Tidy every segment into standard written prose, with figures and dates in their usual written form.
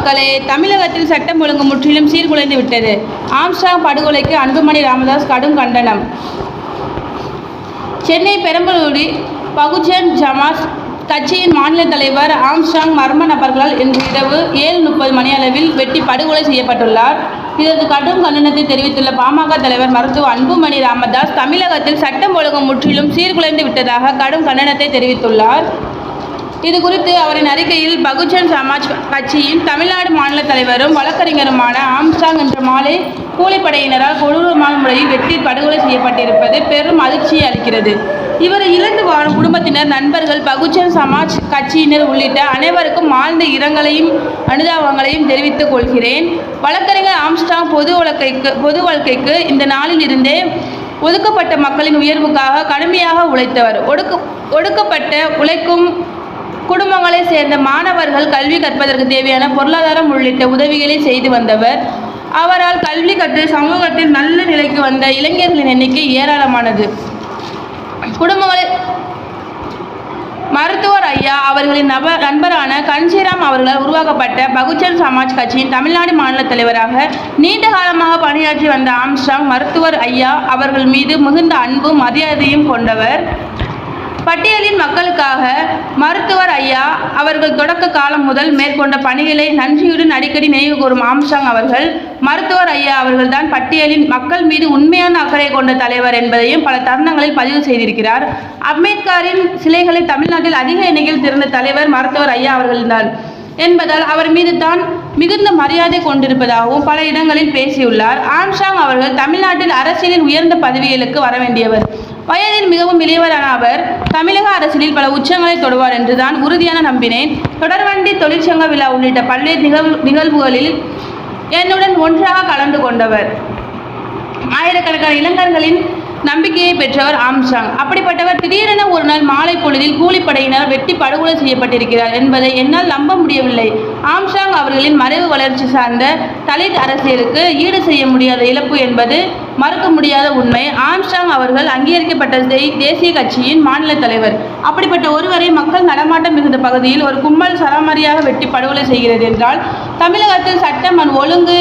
மக்களே, தமிழகத்தில் சட்டம் ஒழுங்கு முற்றிலும் சீர்குலைந்து விட்டது. ஆம்ஸ்ட்ராங் படுகொலைக்கு அன்புமணி ராமதாஸ் கடும் கண்டனம். சென்னை பெரம்பலூரில் பகுஜன் சமாஜ் கட்சியின் மாநில தலைவர் ஆம்ஸ்ட்ராங் மர்ம நபர்களால் இன்று இரவு 7:30 மணியளவில் வெட்டி படுகொலை செய்யப்பட்டுள்ளார். இதற்கு கடும் கண்டனத்தை தெரிவித்துள்ள பாமக தலைவர் மருத்துவர் அன்புமணி ராமதாஸ், தமிழகத்தில் சட்டம் ஒழுங்கு முற்றிலும் சீர்குலைந்து விட்டதாக கடும் கண்டனத்தை தெரிவித்துள்ளார். இதுகுறித்து அவரின் அறிக்கையில், பகுஜன் சமாஜ் கட்சியின் தமிழ்நாடு மாநில தலைவரும் வழக்கறிஞருமான ஆம்ஸ்ட்ராங் இன்று மாலை கூலிப்படையினரால் கொடூரமான முறையில் வெட்டி படுகொலை செய்யப்பட்டிருப்பது பெரும் அதிர்ச்சியை அளிக்கிறது. இவரை இழந்து வாழும் குடும்பத்தினர், நண்பர்கள், பகுஜன் சமாஜ் கட்சியினர் உள்ளிட்ட அனைவருக்கும் ஆழ்ந்த இரங்கலையும் அனுதாபங்களையும் தெரிவித்துக் கொள்கிறேன். வழக்கறிஞர் ஆம்ஸ்ட்ராங் பொது வாழ்க்கைக்கு இந்த நாளில் இருந்தே ஒதுக்கப்பட்ட மக்களின் உயர்வுக்காக கடுமையாக உழைத்தவர். ஒடுக்கப்பட்ட உழைக்கும் குடும்பங்களை சேர்ந்த மாணவர்கள் கல்வி கற்பதற்கு தேவையான பொருளாதாரம் உள்ளிட்ட உதவிகளை செய்து வந்தவர். அவரால் கல்வி கற்று சமூகத்தில் நல்ல நிலைக்கு வந்த இளைஞர்களின் எண்ணிக்கை ஏராளமானது. மருத்துவர் ஐயா அவர்களின் நண்பரான கன்ஷிராம் அவர்களால் உருவாக்கப்பட்ட பகுஜன் சமாஜ் கட்சியின் தமிழ்நாடு மாநில தலைவராக நீண்ட காலமாக பணியாற்றி வந்த ஆம்ஸ்ட்ராங் மருத்துவர் ஐயா அவர்கள் மீது மிகுந்த அன்பும் மரியாதையும் கொண்டவர். பட்டியலின் மக்களுக்காக மருத்துவர் ஐயா அவர்கள் தொடக்க காலம் முதல் மேற்கொண்ட பணிகளை நன்றியுடன் அடிக்கடி நினைவு கூறும் ஆம்ஸ்ட்ராங் அவர்கள், மருத்துவர் ஐயா அவர்கள்தான் பட்டியலின் மக்கள் மீது உண்மையான அக்கறை கொண்ட தலைவர் என்பதையும் பல தருணங்களில் பதிவு செய்திருக்கிறார். அம்பேத்கரின் சிலைகளை தமிழ்நாட்டில் அதிக எண்ணிக்கையில் திறந்த தலைவர் மருத்துவர் ஐயா அவர்கள்தான் என்பதால் அவர் மீது தான் மிகுந்த மரியாதை கொண்டிருப்பதாகவும் பல இடங்களில் பேசியுள்ளார். ஆம்ஸ்ட்ராங் அவர்கள் தமிழ்நாட்டில் அரசியலில் உயர்ந்த பதவிகளுக்கு வர வேண்டியவர். வயதில் மிகவும் இளையவரான அவர் தமிழக அரசியலில் பல உச்சங்களை தொடுவார் என்று தான் உறுதியான நம்பினேன். தொடர்வண்டி தொழிற்சங்க விழா உள்ளிட்ட பல்வேறு நிகழ்வுகளில் என்னுடன் ஒன்றாக கலந்து கொண்டவர். ஆயிரக்கணக்கான இளைஞர்களின் நம்பிக்கையை பெற்றவர் ஆம்ஸ்ட்ராங். அப்படிப்பட்டவர் திடீரென ஒரு நாள் மாலை பொழுதில் கூலிப்படையினர் வெட்டி படுகொலை செய்யப்பட்டிருக்கிறார் என்பதை என்னால் நம்ப முடியவில்லை. ஆம்ஸ்ட்ராங் அவர்களின் மறைவு வளர்ச்சி சார்ந்த தலித் அரசியலுக்கு ஈடு செய்ய முடியாத இழப்பு என்பது மறுக்க முடியாத உண்மை. ஆம்ஸ்ட்ராங் அவர்கள் அங்கீகரிக்கப்பட்ட தேசிய கட்சியின் மாநில தலைவர். அப்படிப்பட்ட ஒருவரை மக்கள் நடமாட்டம் மிகுந்த பகுதியில் ஒரு கும்பல் சராமரியாக வெட்டி படுகொலை செய்கிறது என்றால் தமிழகத்தில் சட்டம் ஒழுங்கு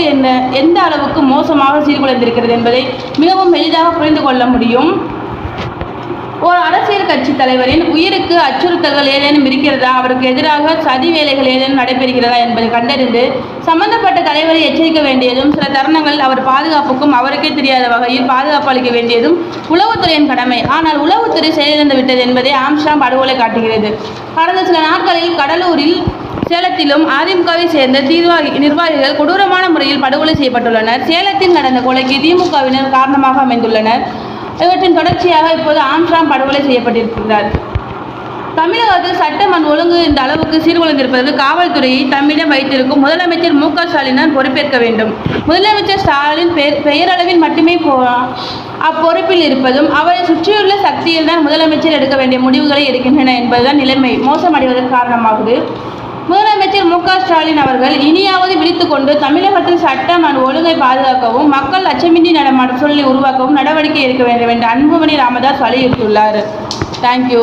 எந்த அளவுக்கு மோசமாக சீர்குலைந்திருக்கிறது என்பதை மிகவும் எளிதாக புரிந்து கொள்ள முடியும். ஒரு அரசியல் கட்சி தலைவரின் உயிருக்கு அச்சுறுத்தல்கள் ஏதேனும் இருக்கிறதா, அவருக்கு எதிராக சதி வேலைகள் ஏதேனும் நடைபெறுகிறதா என்பதை கண்டறிந்து சம்பந்தப்பட்ட தலைவரை எச்சரிக்க வேண்டியதும், சில தருணங்களில் அவர் பாதுகாப்புக்கும் அவருக்கே தெரியாத வகையில் பாதுகாப்பு அளிக்க வேண்டியதும் உளவுத்துறையின் கடமை. ஆனால் உளவுத்துறை செயலிழந்து விட்டது என்பதை ஆம்ஸ்ட்ராங் படுகொலை காட்டுகிறது. கடந்த சில நாட்களில் கடலூரில், சேலத்திலும் அதிமுகவை சேர்ந்த நிர்வாகிகள் கொடூரமான முறையில் படுகொலை செய்யப்பட்டுள்ளனர். சேலத்தில் நடந்த கொலைக்கு திமுகவினர் காரணமாக அமைந்துள்ளனர். இவற்றின் தொடர்ச்சியாக இப்போது ஆம்ஸ்ட்ராங் படுகொலை செய்யப்பட்டிருக்கிறார். தமிழகத்தில் சட்டம் ஒழுங்கு இந்த அளவுக்கு சீர்குலைந்திருப்பதற்கு காவல்துறையை தம்மிடம் வைத்திருக்கும் முதலமைச்சர் மு.க. ஸ்டாலின் பொறுப்பேற்க வேண்டும். முதலமைச்சர் ஸ்டாலின் பெயரளவில் மட்டுமே அப்பொறுப்பில் இருப்பதும், அவரை சுற்றியுள்ள சக்தியில் தான் முதலமைச்சர் எடுக்க வேண்டிய முடிவுகளை எடுக்கின்றன என்பதுதான் நிலைமை மோசமடைவதற்கு காரணமாகுது. முதலமைச்சர் மு.க. ஸ்டாலின் அவர்கள் இனியாவது விழித்துக்கொண்டு தமிழகத்தில் சட்டம் ஒழுங்கை பாதுகாக்கவும், மக்கள் அச்சமின்றி நடமாடும் சூழலை உருவாக்கவும் நடவடிக்கை எடுக்க வேண்டும் என்று அன்புமணி ராமதாஸ் வலியுறுத்தியுள்ளார். தேங்க்யூ.